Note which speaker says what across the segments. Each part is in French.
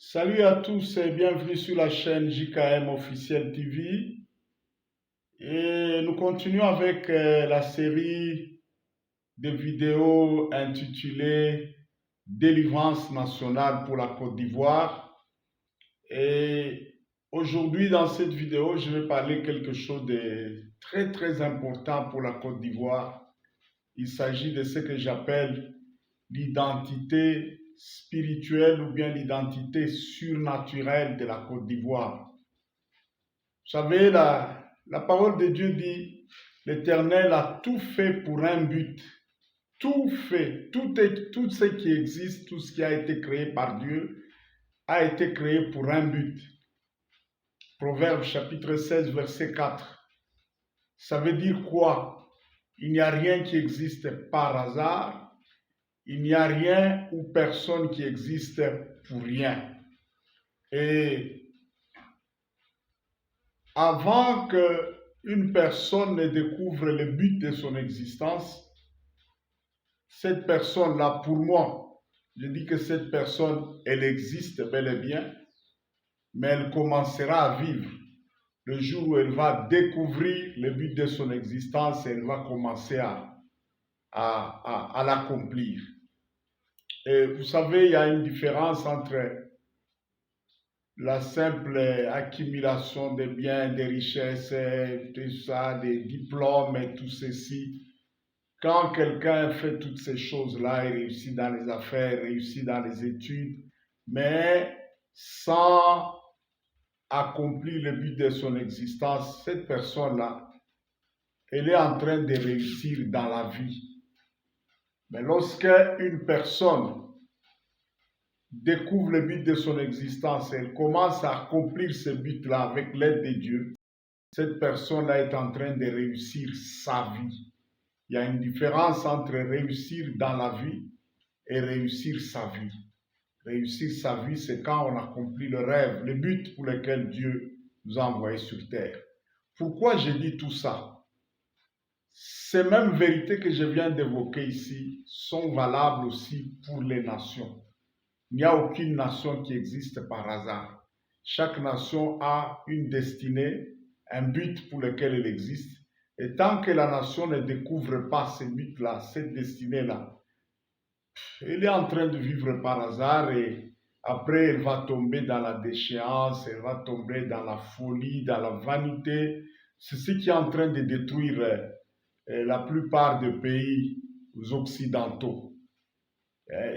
Speaker 1: Salut à tous et bienvenue sur la chaîne JKM Officiel TV. Et nous continuons avec la série de vidéos intitulée Délivrance nationale pour la Côte d'Ivoire. Et aujourd'hui, dans cette vidéo, je vais parler quelque chose de très important pour la Côte d'Ivoire. Il s'agit de ce que j'appelle l'identité spirituelle ou bien l'identité surnaturelle de la Côte d'Ivoire. Vous savez, la parole de Dieu dit, l'Éternel a tout fait pour un but. Tout fait, tout ce qui existe, tout ce qui a été créé par Dieu, a été créé pour un but. Proverbe chapitre 16, verset 4. Ça veut dire quoi? Il n'y a rien qui existe par hasard. Il n'y a rien ou personne qui existe pour rien. Et avant qu'une personne ne découvre le but de son existence, cette personne-là, pour moi, je dis que cette personne, elle existe bel et bien, mais elle commencera à vivre le jour où elle va découvrir le but de son existence et elle va commencer à l'accomplir. Et vous savez, il y a une différence entre la simple accumulation des biens, des richesses, tout ça, des diplômes et tout ceci. Quand quelqu'un fait toutes ces choses-là, il réussit dans les affaires, réussit dans les études, mais sans accomplir le but de son existence, cette personne-là, elle est en train de réussir dans la vie. Mais lorsque une personne découvre le but de son existence, elle commence à accomplir ce but-là avec l'aide de Dieu, cette personne-là est en train de réussir sa vie. Il y a une différence entre réussir dans la vie et réussir sa vie. Réussir sa vie, c'est quand on accomplit le rêve, le but pour lequel Dieu nous a envoyés sur terre. Pourquoi je dis tout ça? Ces mêmes vérités que je viens d'évoquer ici sont valables aussi pour les nations. Il n'y a aucune nation qui existe par hasard. Chaque nation a une destinée, un but pour lequel elle existe. Et tant que la nation ne découvre pas ce but-là, cette destinée-là, elle est en train de vivre par hasard et après elle va tomber dans la déchéance, elle va tomber dans la folie, dans la vanité. C'est ce qui est en train de détruire la plupart des pays occidentaux.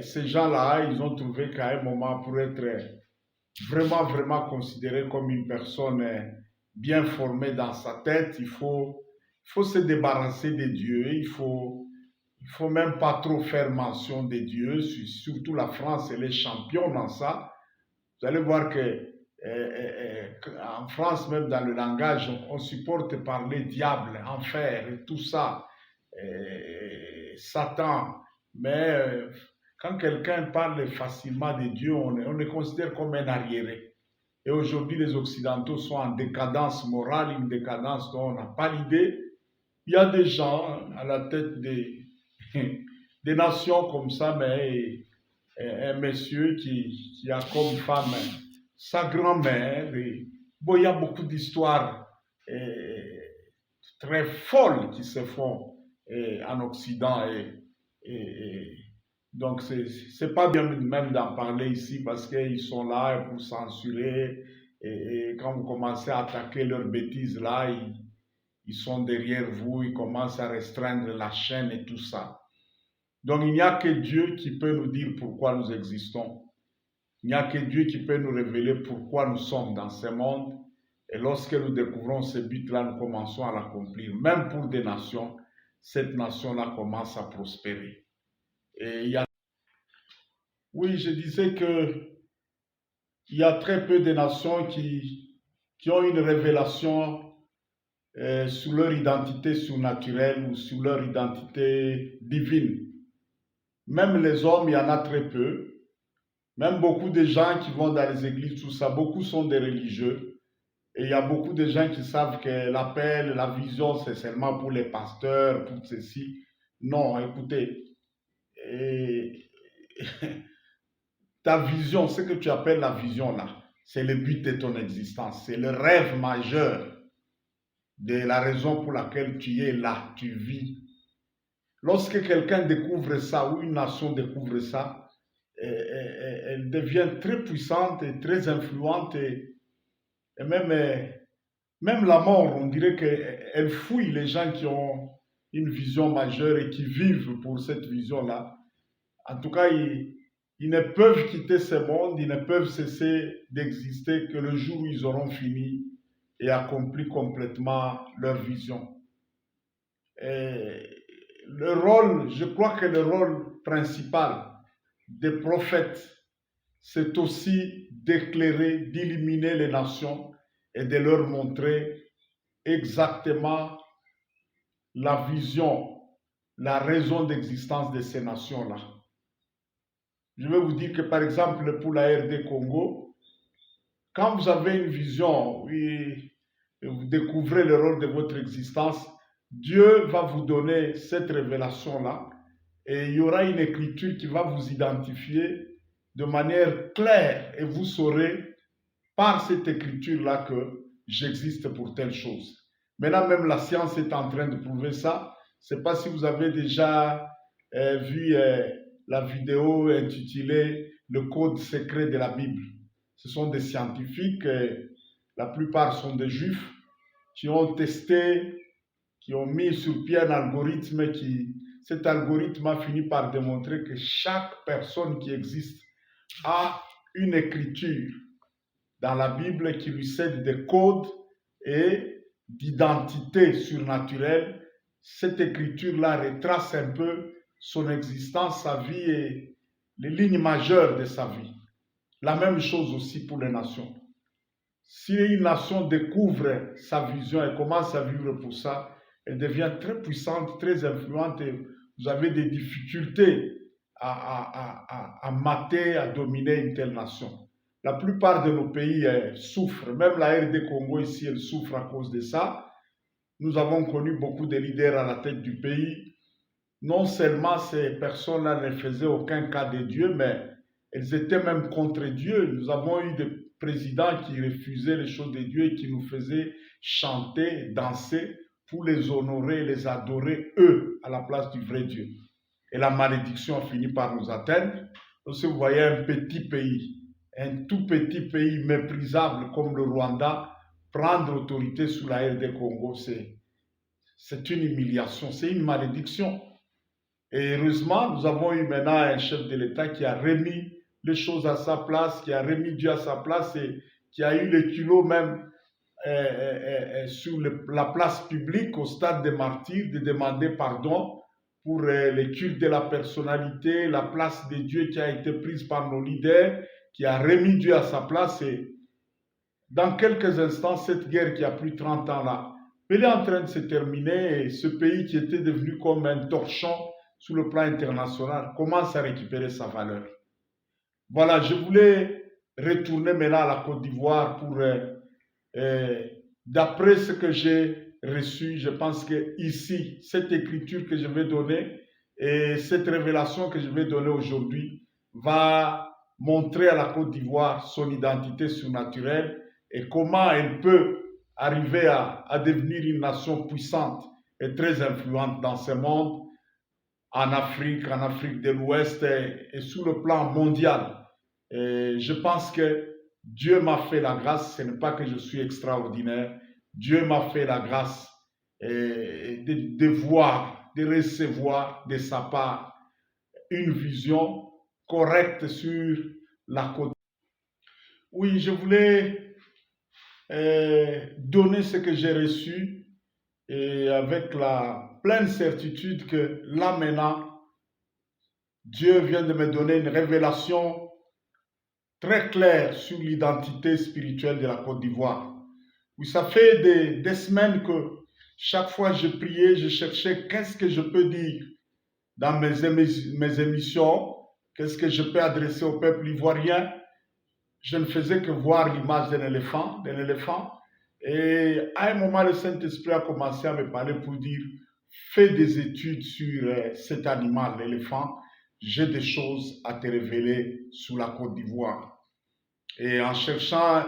Speaker 1: Ces gens-là, ils ont trouvé qu'à un moment, pour être vraiment considéré comme une personne bien formée dans sa tête, il faut se débarrasser de Dieu, il faut même pas trop faire mention de Dieu, surtout la France, elle est championne dans ça. Vous allez voir que en France, même dans le langage, on supporte parler diable, enfer et tout ça, Satan, mais quand quelqu'un parle facilement de Dieu, on le considère comme un arriéré. Et aujourd'hui, les Occidentaux sont en décadence morale, une décadence dont on n'a pas l'idée. Il y a des gens à la tête des nations comme ça, mais un monsieur qui a comme femme sa grand-mère. Bon, il y a beaucoup d'histoires très folles qui se font en Occident. Donc, c'est pas bien même d'en parler ici parce qu'ils sont là pour censurer. Et quand vous commencez à attaquer leurs bêtises là, ils sont derrière vous, ils commencent à restreindre la chaîne et tout ça. Donc, il n'y a que Dieu qui peut nous dire pourquoi nous existons. Il n'y a que Dieu qui peut nous révéler pourquoi nous sommes dans ce monde. Et lorsque nous découvrons ce but-là, nous commençons à l'accomplir. Même pour des nations, cette nation-là commence à prospérer. Et il y a... Oui, je disais que il y a très peu de nations qui ont une révélation sur leur identité surnaturelle ou sur leur identité divine. Même les hommes, il y en a très peu. Même beaucoup de gens qui vont dans les églises, tout ça, beaucoup sont des religieux. Et il y a beaucoup de gens qui savent que l'appel, la vision, c'est seulement pour les pasteurs, pour ceci. Non, écoutez, et ta vision, ce que tu appelles la vision là, c'est le but de ton existence, c'est le rêve majeur de la raison pour laquelle tu es là, tu vis. Lorsque quelqu'un découvre ça ou une nation découvre ça, elle devient très puissante et très influente et même la mort, on dirait qu'elle fouille les gens qui ont une vision majeure et qui vivent pour cette vision-là. En tout cas, ils ne peuvent quitter ce monde, ils ne peuvent cesser d'exister que le jour où ils auront fini et accompli complètement leur vision. Et le rôle, je crois que le rôle principal des prophètes, c'est aussi d'éclairer, d'illuminer les nations et de leur montrer exactement la vision, la raison d'existence de ces nations-là. Je vais vous dire que par exemple pour la RD Congo, quand vous avez une vision, oui, vous découvrez le rôle de votre existence, Dieu va vous donner cette révélation-là et il y aura une écriture qui va vous identifier de manière claire et vous saurez par cette écriture-là que j'existe pour telle chose. Maintenant, même la science est en train de prouver ça. Je ne sais pas si vous avez déjà vu la vidéo intitulée Le code secret de la Bible. Ce sont des scientifiques, la plupart sont des juifs, qui ont testé, qui ont mis sur pied un algorithme cet algorithme a fini par démontrer que chaque personne qui existe a une écriture dans la Bible qui lui cède des codes et d'identité surnaturelle. Cette écriture-là retrace un peu son existence, sa vie et les lignes majeures de sa vie. La même chose aussi pour les nations. Si une nation découvre sa vision et commence à vivre pour ça, elle devient très puissante, très influente et vous avez des difficultés à mater, à dominer une telle nation. La plupart de nos pays souffrent, même la RD Congo ici, elle souffre à cause de ça. Nous avons connu beaucoup de leaders à la tête du pays. Non seulement ces personnes-là ne faisaient aucun cas de Dieu, mais elles étaient même contre Dieu. Nous avons eu des présidents qui refusaient les choses de Dieu et qui nous faisaient chanter, danser pour les honorer, les adorer, eux, à la place du vrai Dieu. Et la malédiction a fini par nous atteindre. Donc, si vous voyez un petit pays, un tout petit pays méprisable comme le Rwanda, prendre autorité sous la RD Congo, c'est une humiliation, c'est une malédiction. Et heureusement, nous avons eu maintenant un chef de l'État qui a remis les choses à sa place, qui a remis Dieu à sa place et qui a eu le culot même sur la place publique, au stade des martyrs, de demander pardon pour les cultes de la personnalité, la place de Dieu qui a été prise par nos leaders, qui a remis Dieu à sa place. Et dans quelques instants, cette guerre qui a pris 30 ans là, elle est en train de se terminer et ce pays qui était devenu comme un torchon sur le plan international commence à récupérer sa valeur. Voilà, je voulais retourner maintenant à la Côte d'Ivoire pour, d'après ce que j'ai reçu, je pense que ici, cette écriture que je vais donner et cette révélation que je vais donner aujourd'hui va montrer à la Côte d'Ivoire son identité surnaturelle et comment elle peut arriver à devenir une nation puissante et très influente dans ce monde, en Afrique de l'Ouest et sur le plan mondial. Et je pense que Dieu m'a fait la grâce, ce n'est pas que je suis extraordinaire, Dieu m'a fait la grâce de voir, de recevoir de sa part une vision correcte sur la côte. Oui, je voulais donner ce que j'ai reçu et avec la pleine certitude que là maintenant, Dieu vient de me donner une révélation très claire sur l'identité spirituelle de la Côte d'Ivoire. Oui, ça fait des semaines que chaque fois je priais, je cherchais qu'est-ce que je peux dire dans mes émissions, qu'est-ce que je peux adresser au peuple ivoirien. Je ne faisais que voir l'image d'un éléphant. Et à un moment, le Saint-Esprit a commencé à me parler pour dire, fais des études sur cet animal, l'éléphant. j'ai des choses à te révéler sur la Côte d'Ivoire. Et en cherchant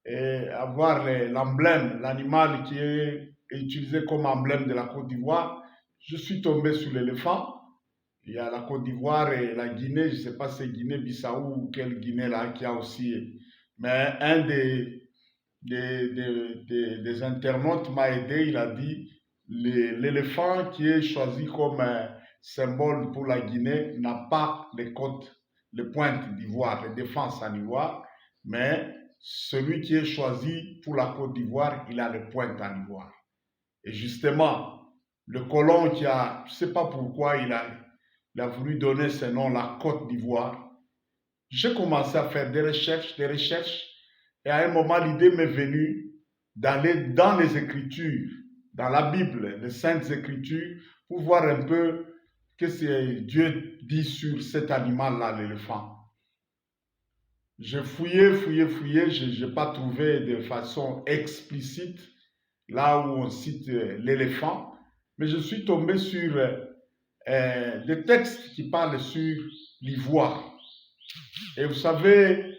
Speaker 1: à voir l'emblème, l'animal qui est utilisé comme emblème de la Côte d'Ivoire, je suis tombé sur l'éléphant. Il y a la Côte d'Ivoire et la Guinée, je ne sais pas si c'est Guinée-Bissau ou quelle Guinée là qui a aussi. Mais un des internautes m'a aidé, il a dit l'éléphant qui est choisi comme symbole pour la Guinée n'a pas les côtes, les pointes d'ivoire, les défenses en ivoire, mais celui qui est choisi pour la Côte d'Ivoire, il a les pointes en ivoire. Et justement, le colon qui a, je ne sais pas pourquoi il a voulu donner ce nom, la Côte d'Ivoire. J'ai commencé à faire des recherches, et à un moment, l'idée m'est venue d'aller dans les Écritures, dans la Bible, les Saintes Écritures, pour voir un peu ce que Dieu dit sur cet animal-là, l'éléphant. J'ai fouillé, je n'ai pas trouvé de façon explicite là où on cite l'éléphant, mais je suis tombé sur des textes qui parlent sur l'ivoire. Et vous savez,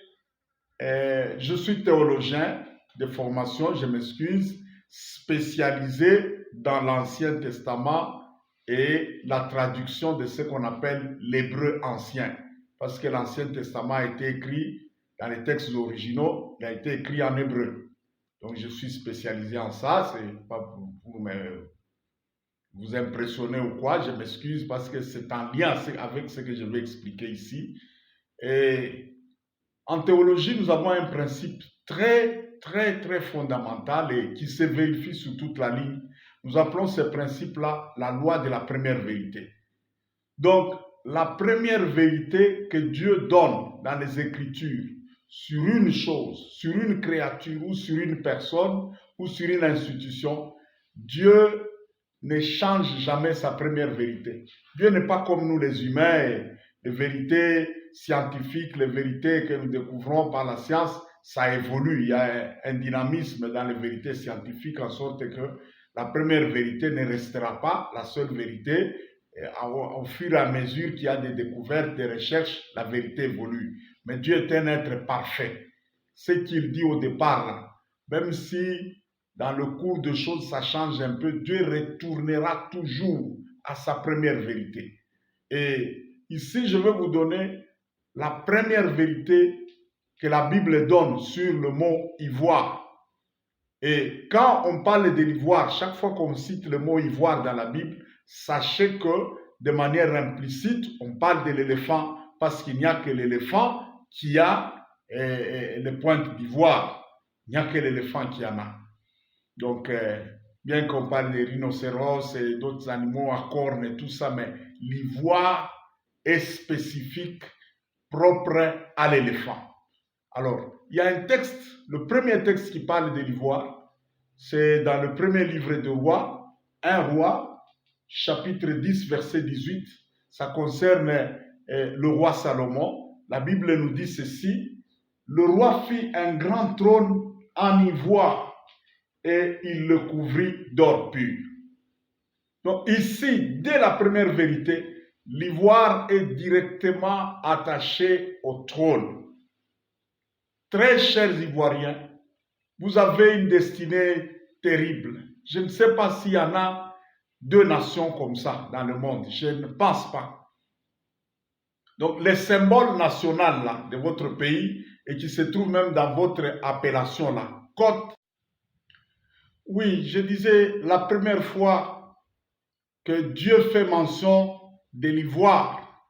Speaker 1: je suis théologien de formation, je m'excuse, spécialisé dans l'Ancien Testament et la traduction de ce qu'on appelle l'hébreu ancien. Parce que l'Ancien Testament a été écrit dans les textes originaux, il a été écrit en hébreu. Donc je suis spécialisé en ça, c'est pas pour vous impressionner ou quoi, je m'excuse parce que c'est en lien avec ce que je vais expliquer ici. Et en théologie, nous avons un principe très fondamental et qui se vérifie sur toute la ligne. Nous appelons ce principe-là la loi de la première vérité. Donc, la première vérité que Dieu donne dans les Écritures sur une chose, sur une créature ou sur une personne ou sur une institution, Dieu ne change jamais sa première vérité. Dieu n'est pas comme nous les humains, les vérités scientifiques, les vérités que nous découvrons par la science, ça évolue. Il y a un dynamisme dans les vérités scientifiques en sorte que la première vérité ne restera pas la seule vérité. Au fur et à mesure qu'il y a des découvertes, des recherches, la vérité évolue. Mais Dieu est un être parfait. Ce qu'il dit au départ, là, même si dans le cours de choses ça change un peu, Dieu retournera toujours à sa première vérité. Et ici, je vais vous donner la première vérité que la Bible donne sur le mot ivoire. Et quand on parle de l'ivoire, chaque fois qu'on cite le mot ivoire dans la Bible, sachez que de manière implicite, on parle de l'éléphant parce qu'il n'y a que l'éléphant qui a les pointes d'ivoire. Il n'y a que l'éléphant qui en a. Donc, bien qu'on parle des rhinocéros et d'autres animaux à cornes et tout ça, mais l'ivoire est spécifique, propre à l'éléphant. Alors, il y a un texte, le premier texte qui parle de l'ivoire, c'est dans le premier livre de Rois, 1 Roi, chapitre 10, verset 18. Ça concerne le roi Salomon. La Bible nous dit ceci: le roi fit un grand trône en ivoire et il le couvrit d'or pur. Donc ici, dès la première vérité, l'ivoire est directement attaché au trône. Très chers Ivoiriens, vous avez une destinée terrible. Je ne sais pas s'il y en a deux nations comme ça dans le monde. Je ne pense pas. Donc, les symboles nationaux là, de votre pays et qui se trouvent même dans votre appellation là, côte. Oui, je disais la première fois que Dieu fait mention de l'ivoire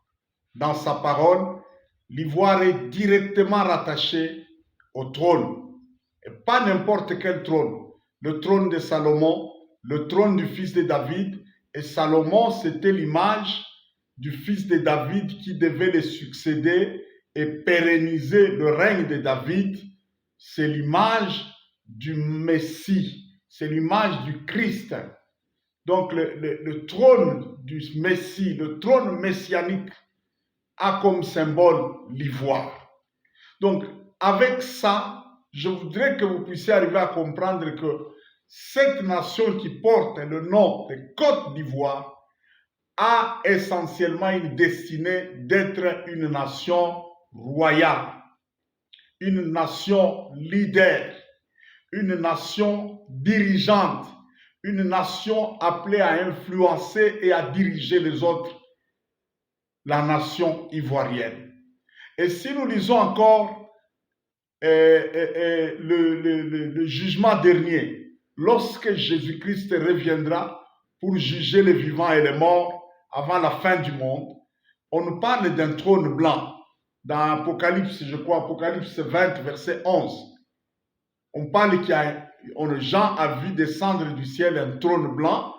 Speaker 1: dans sa parole, l'ivoire est directement rattaché au trône. Et pas n'importe quel trône. Le trône de Salomon, le trône du fils de David. Et Salomon, c'était l'image du fils de David qui devait le succéder et pérenniser le règne de David. C'est l'image du Messie. C'est l'image du Christ. Donc le trône du Messie, le trône messianique a comme symbole l'ivoire. Donc avec ça, je voudrais que vous puissiez arriver à comprendre que cette nation qui porte le nom de Côte d'Ivoire a essentiellement une destinée d'être une nation royale, une nation leader, une nation dirigeante, une nation appelée à influencer et à diriger les autres, la nation ivoirienne. Et si nous lisons encore le jugement dernier, lorsque Jésus-Christ reviendra pour juger les vivants et les morts avant la fin du monde, on nous parle d'un trône blanc. Dans Apocalypse, je crois, Apocalypse 20, verset 11, on parle Jean a vu descendre du ciel un trône blanc,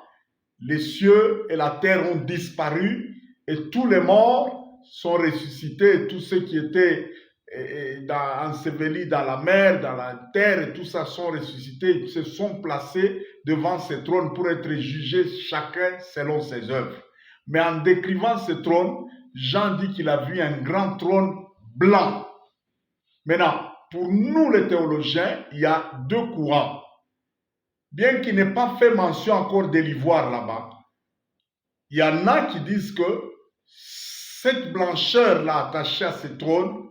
Speaker 1: les cieux et la terre ont disparu et tous les morts sont ressuscités, et tous ceux qui étaient ensevelis dans la mer, dans la terre, et tout ça sont ressuscités, ils se sont placés devant ce trône pour être jugés chacun selon ses œuvres. Mais en décrivant ce trône, Jean dit qu'il a vu un grand trône blanc. Maintenant, pour nous les théologiens, il y a deux courants. Bien qu'il n'ait pas fait mention encore de l'ivoire là-bas, il y en a qui disent que cette blancheur-là attachée à ce trône,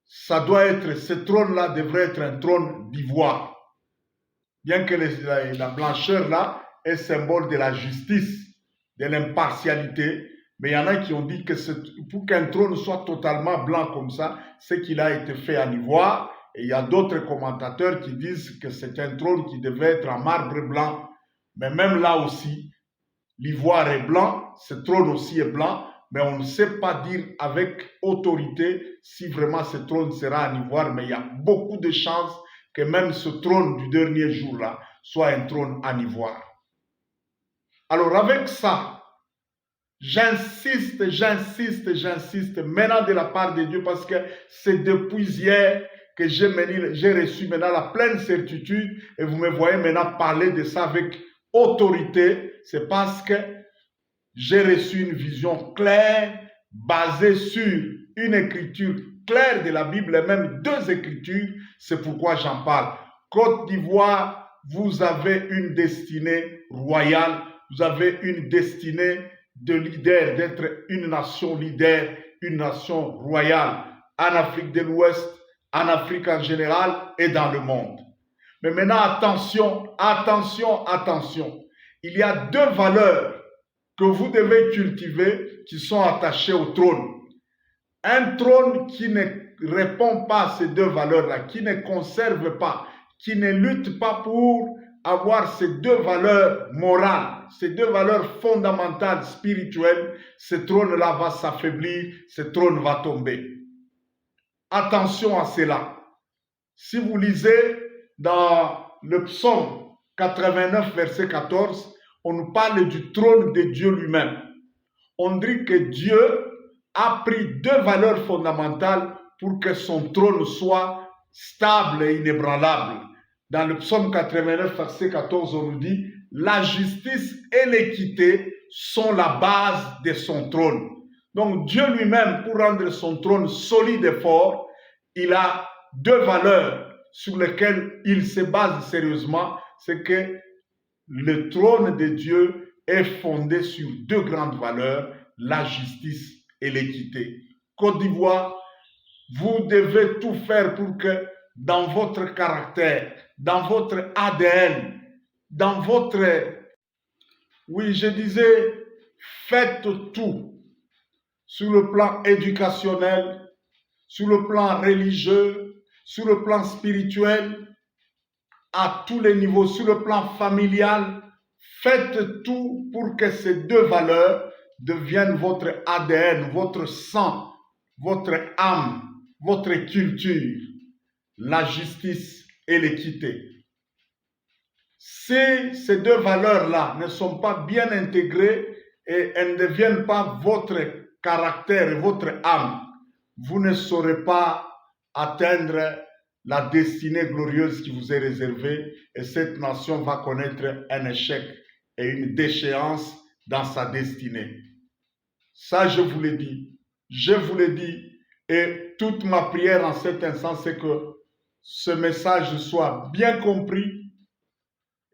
Speaker 1: ce trône-là devrait être un trône d'ivoire. Bien que la blancheur-là est symbole de la justice, de l'impartialité, mais il y en a qui ont dit que pour qu'un trône soit totalement blanc comme ça, c'est qu'il a été fait en ivoire. Et il y a d'autres commentateurs qui disent que c'est un trône qui devait être en marbre blanc. Mais même là aussi, l'ivoire est blanc, ce trône aussi est blanc, mais on ne sait pas dire avec autorité si vraiment ce trône sera en ivoire, mais il y a beaucoup de chances que même ce trône du dernier jour-là soit un trône en ivoire. Alors avec ça, j'insiste maintenant de la part de Dieu, parce que c'est depuis hier que j'ai reçu maintenant la pleine certitude, et vous me voyez maintenant parler de ça avec autorité. C'est parce que j'ai reçu une vision claire, basée sur une écriture claire de la Bible, et même deux écritures. C'est pourquoi j'en parle. Côte d'Ivoire, vous avez une destinée royale, vous avez une destinée de leader, d'être une nation leader, une nation royale, en Afrique de l'Ouest, en Afrique en général et dans le monde. Mais maintenant, attention. Il y a deux valeurs que vous devez cultiver qui sont attachées au trône. Un trône qui ne répond pas à ces deux valeurs-là, qui ne conserve pas, qui ne lutte pas pour avoir ces deux valeurs morales, ces deux valeurs fondamentales, spirituelles, ce trône-là va s'affaiblir, ce trône va tomber. Attention à cela. Si vous lisez dans le psaume 89, verset 14, on nous parle du trône de Dieu lui-même. On dit que Dieu a pris deux valeurs fondamentales pour que son trône soit stable et inébranlable. Dans le psaume 89, verset 14, on nous dit « La justice et l'équité sont la base de son trône. » Donc Dieu lui-même, pour rendre son trône solide et fort, il a deux valeurs sur lesquelles il se base sérieusement. C'est que le trône de Dieu est fondé sur deux grandes valeurs, la justice et l'équité. Côte d'Ivoire, vous devez tout faire pour que dans votre caractère, dans votre ADN, dans votre... Oui, je disais, faites tout sur le plan éducationnel, sur le plan religieux, sur le plan spirituel, à tous les niveaux, sur le plan familial. Faites tout pour que ces deux valeurs deviennent votre ADN, votre sang, votre âme, votre culture, la justice et l'équité. Si ces deux valeurs-là ne sont pas bien intégrées et elles ne deviennent pas votre caractère et votre âme, vous ne saurez pas atteindre la destinée glorieuse qui vous est réservée, et cette nation va connaître un échec et une déchéance dans sa destinée. Ça, je vous l'ai dit. Je vous l'ai dit. Et toute ma prière en cet instant, c'est que ce message soit bien compris.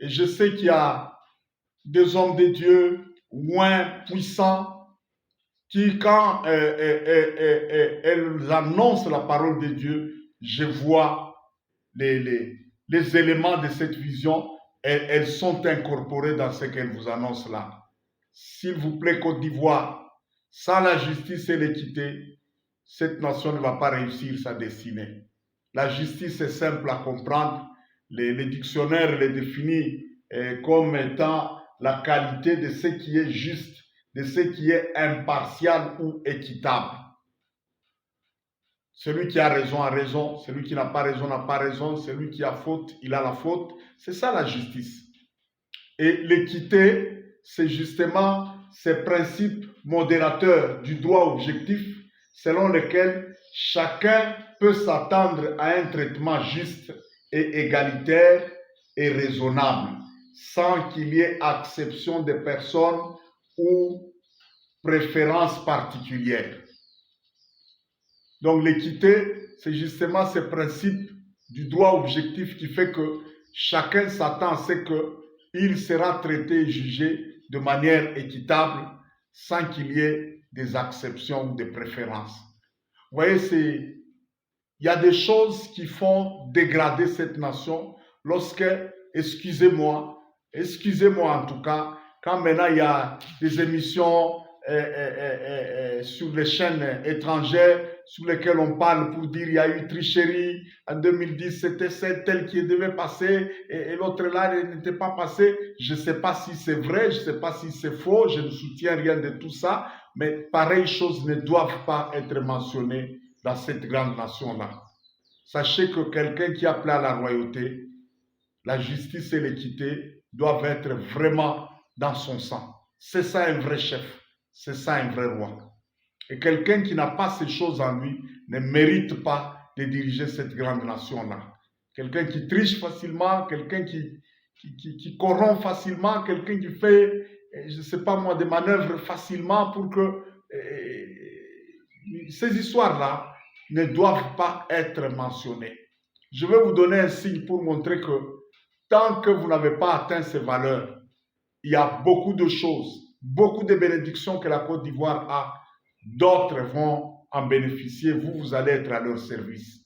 Speaker 1: Et je sais qu'il y a des hommes de Dieu ou un puissant qui, quand elles annoncent la parole de Dieu, je vois les éléments de cette vision, elles sont incorporées dans ce qu'elles vous annoncent là. S'il vous plaît, Côte d'Ivoire, sans la justice et l'équité, cette nation ne va pas réussir sa destinée. La justice est simple à comprendre. Les dictionnaires les définissent comme étant la qualité de ce qui est juste, de ce qui est impartial ou équitable. Celui qui a raison, celui qui n'a pas raison, celui qui a faute, il a la faute. C'est ça la justice. Et l'équité, c'est justement ces principes modérateurs du droit objectif selon lesquels chacun peut s'attendre à un traitement juste et égalitaire et raisonnable, sans qu'il y ait exception de personnes ou préférences particulières. Donc l'équité, c'est justement ce principe du droit objectif qui fait que chacun s'attend à ce qu'il sera traité et jugé de manière équitable sans qu'il y ait des exceptions ou des préférences. Vous voyez, il y a des choses qui font dégrader cette nation lorsque, excusez-moi en tout cas, quand maintenant il y a des émissions sur les chaînes étrangères sur lesquelles on parle pour dire il y a eu tricherie, en 2010 c'était tel qui devait passer et l'autre là n'était pas passé. Je ne sais pas si c'est vrai, je ne sais pas si c'est faux, je ne soutiens rien de tout ça, mais pareilles choses ne doivent pas être mentionnées dans cette grande nation-là. Sachez que quelqu'un qui appelle à la royauté, la justice et l'équité doivent être vraiment dans son sang. C'est ça un vrai chef, c'est ça un vrai roi. Et quelqu'un qui n'a pas ces choses en lui ne mérite pas de diriger cette grande nation-là. Quelqu'un qui triche facilement, quelqu'un qui corrompt facilement, quelqu'un qui fait, je ne sais pas moi, des manœuvres facilement pour que ces histoires-là ne doivent pas être mentionnées. Je vais vous donner un signe pour montrer que tant que vous n'avez pas atteint ces valeurs, il y a beaucoup de choses, beaucoup de bénédictions que la Côte d'Ivoire a. D'autres vont en bénéficier. Vous allez être à leur service.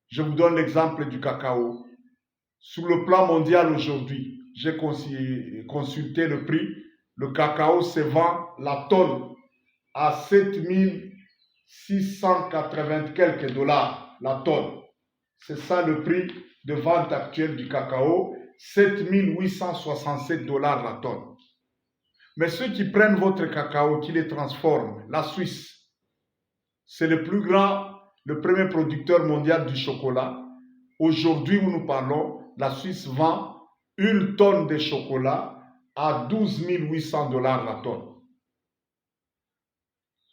Speaker 1: Je vous donne l'exemple du cacao. Sur le plan mondial aujourd'hui, j'ai consulté le prix. Le cacao se vend la tonne à 7680 quelques dollars la tonne. C'est ça le prix de vente actuel du cacao, 7867 dollars la tonne. Mais ceux qui prennent votre cacao, qui les transforment, la Suisse, c'est le plus grand, le premier producteur mondial du chocolat. Aujourd'hui où nous parlons, la Suisse vend une tonne de chocolat à 12 800 dollars la tonne.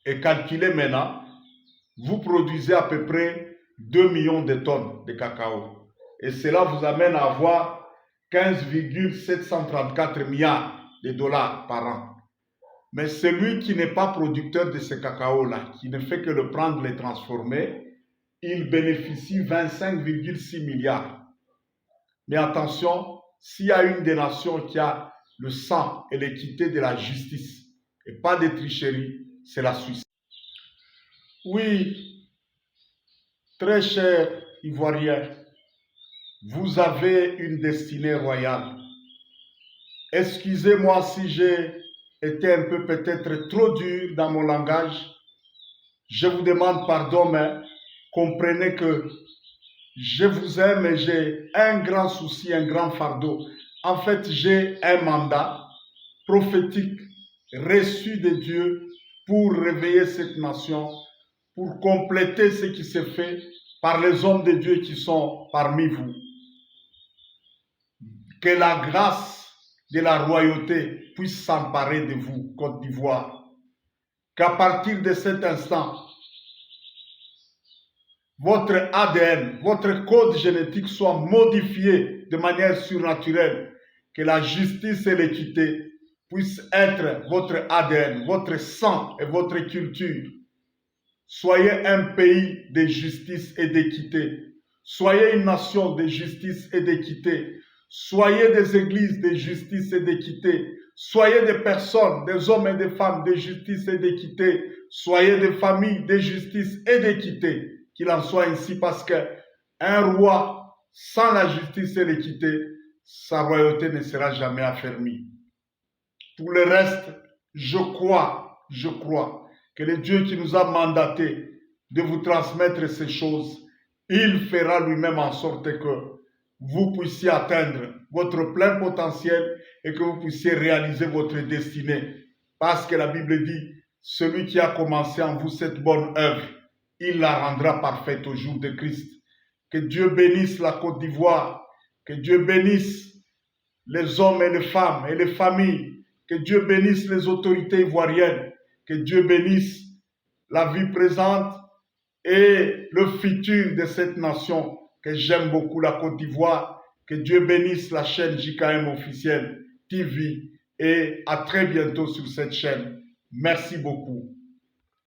Speaker 1: Et calculez maintenant, vous produisez à peu près 2 millions de tonnes de cacao. Et cela vous amène à avoir 15,734 milliards de dollars par an. Mais celui qui n'est pas producteur de ce cacao-là, qui ne fait que le prendre, le transformer, il bénéficie 25,6 milliards. Mais attention, s'il y a une des nations qui a le sang et l'équité de la justice, et pas de tricherie, c'est la Suisse. Oui, très cher Ivoirien, vous avez une destinée royale. Excusez-moi si j'ai été un peu peut-être trop dur dans mon langage. Je vous demande pardon, mais comprenez que je vous aime et j'ai un grand souci, un grand fardeau. En fait, j'ai un mandat prophétique reçu de Dieu pour réveiller cette nation, pour compléter ce qui s'est fait par les hommes de Dieu qui sont parmi vous. Que la grâce de la royauté puisse s'emparer de vous, Côte d'Ivoire. Qu'à partir de cet instant, votre ADN, votre code génétique soit modifié de manière surnaturelle. Que la justice et l'équité puissent être votre ADN, votre sang et votre culture. Soyez un pays de justice et d'équité. Soyez une nation de justice et d'équité. Soyez des églises de justice et d'équité. Soyez des personnes, des hommes et des femmes de justice et d'équité. Soyez des familles de justice et d'équité. Qu'il en soit ainsi parce qu'un roi sans la justice et l'équité, sa royauté ne sera jamais affermie. Pour le reste, je crois que le Dieu qui nous a mandaté de vous transmettre ces choses, il fera lui-même en sorte que vous puissiez atteindre votre plein potentiel et que vous puissiez réaliser votre destinée. Parce que la Bible dit, celui qui a commencé en vous cette bonne œuvre, il la rendra parfaite au jour de Christ. Que Dieu bénisse la Côte d'Ivoire, que Dieu bénisse les hommes et les femmes et les familles, que Dieu bénisse les autorités ivoiriennes, que Dieu bénisse la vie présente et le futur de cette nation que j'aime beaucoup, la Côte d'Ivoire. Que Dieu bénisse la chaîne JKM officielle TV et à très bientôt sur cette chaîne. Merci beaucoup.